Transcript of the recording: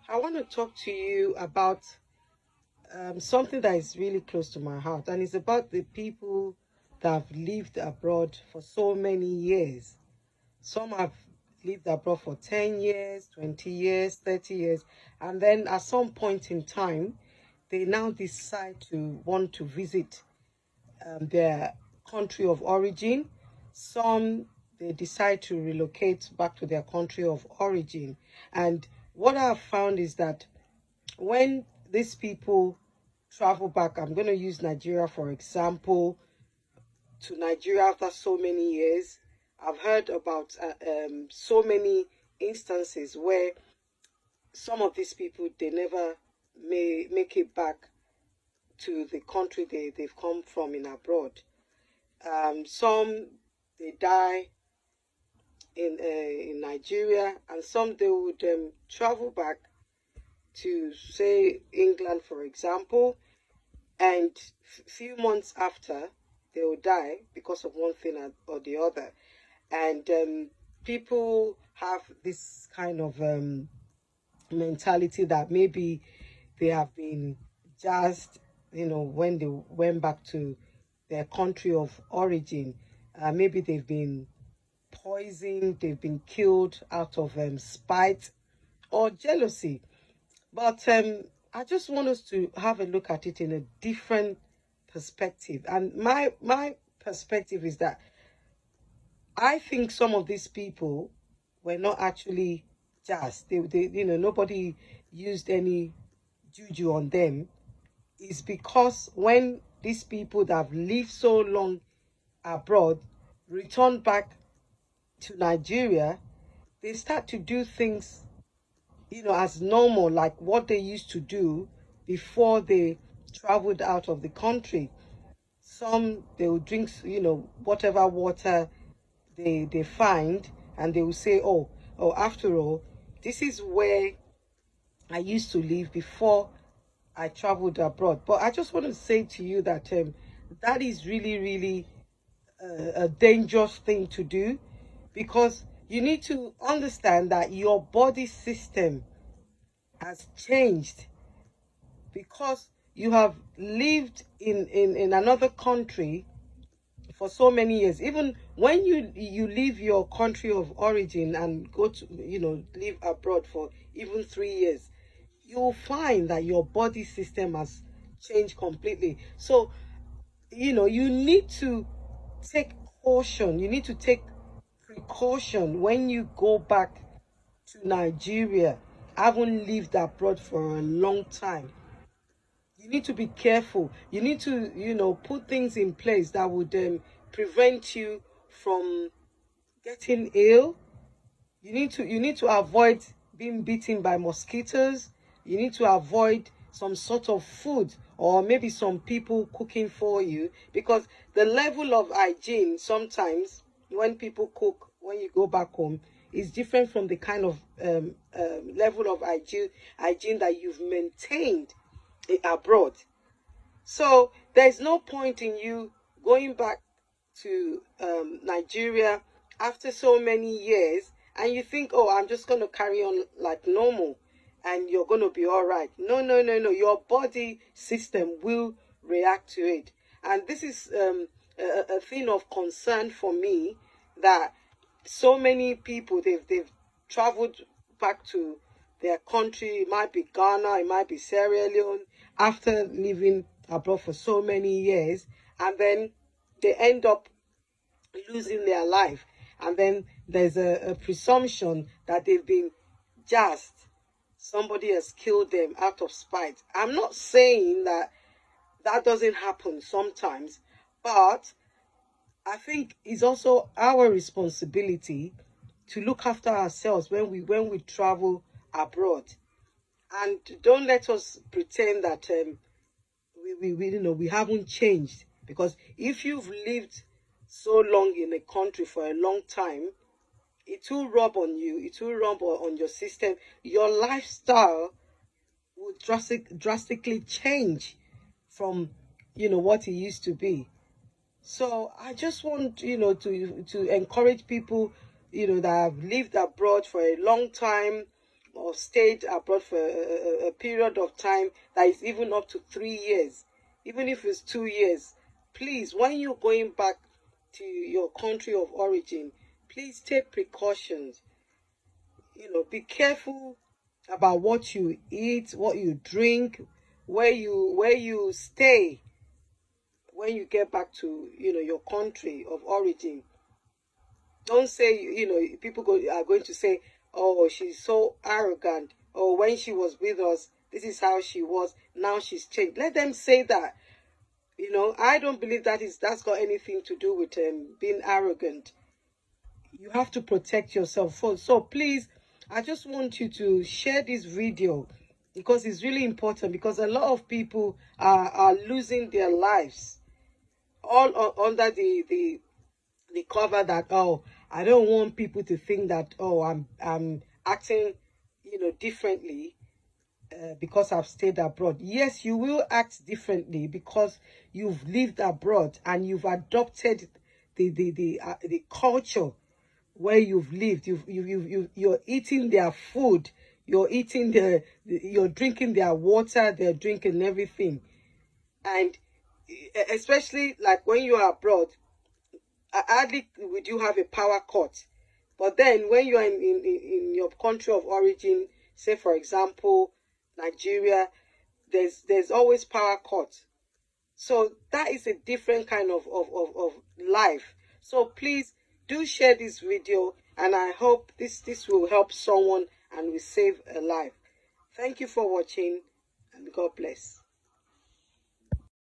I want to talk to you about something that is really close to my heart, and it's about the people that have lived abroad for so many years. Some have lived abroad for 10 years, 20 years, 30 years, and then at some point in time, they now decide to want to visit their country of origin. Some they decide to relocate back to their country of origin. And what I've found is that when these people travel back, I'm going to use Nigeria for example, to Nigeria after so many years, I've heard about so many instances where some of these people they never may make it back to the country they've come from in abroad. Some they die in Nigeria, and some they would travel back to say England, for example, and few months after they will die because of one thing or the other. And people have this kind of mentality that maybe they have been just, when they went back to their country of origin, maybe they've been poisoned, they've been killed out of spite or jealousy. But I just want us to have a look at it in a different perspective. And my perspective is that I think some of these people were not actually just nobody used any juju on them. Is because when these people that have lived so long abroad return back to Nigeria, they start to do things, as normal, like what they used to do before they traveled out of the country. Some they will drink, whatever water they find, and they will say, oh, after all, this is where I used to live before I traveled abroad. But I just want to say to you that that is really, really a dangerous thing to do, because you need to understand that your body system has changed because you have lived in another country for so many years. Even when you leave your country of origin and go to live abroad for even 3 years, you'll find that your body system has changed completely. So you need to take caution, you need to take precaution when you go back to Nigeria, haven't lived abroad for a long time. You need to be careful. You need to, put things in place that would prevent you from getting ill. You need to avoid being bitten by mosquitoes. You need to avoid some sort of food, or maybe some people cooking for you, because the level of hygiene sometimes when people cook when you go back home is different from the kind of level of hygiene that you've maintained abroad. So there's no point in you going back to Nigeria after so many years, and you think, oh, I'm just going to carry on like normal and you're going to be all right. No, no, no, no. Your body system will react to it. And this is a thing of concern for me, that so many people, they've traveled back to their country. It might be Ghana, it might be Sierra Leone, after living abroad for so many years, and then they end up losing their life. And then there's a presumption that they've been just, somebody has killed them out of spite. I'm not saying that that doesn't happen sometimes, but I think it's also our responsibility to look after ourselves when we travel abroad. And don't let us pretend that we haven't changed, because if you've lived so long in a country for a long time, it will rub on you, it will rub on your system. Your lifestyle will drastically change from what it used to be. So I just want to encourage people that have lived abroad for a long time, or stayed abroad for a period of time that is even up to 3 years, even if it's 2 years, please, when you're going back to your country of origin, please take precautions. Be careful about what you eat, what you drink, where you stay when you get back to your country of origin. Don't say, people are going to say, oh, she's so arrogant, or when she was with us, this is how she was, now she's changed. Let them say that. I don't believe that's got anything to do with being arrogant. You have to protect yourself first. So please, I just want you to share this video, because it's really important, because a lot of people are losing their lives all under the cover that, oh, I don't want people to think that, oh, I'm acting differently because I've stayed abroad. Yes, you will act differently because you've lived abroad and you've adopted the culture where you've lived. You're eating their food, you're eating you're drinking their water, they're drinking everything. And especially like when you're abroad, hardly would you have a power cut. But then when you are in your country of origin, say for example Nigeria, there's always power cut. So that is a different kind of life. So please do share this video, and I hope this will help someone and will save a life. Thank you for watching, and God bless.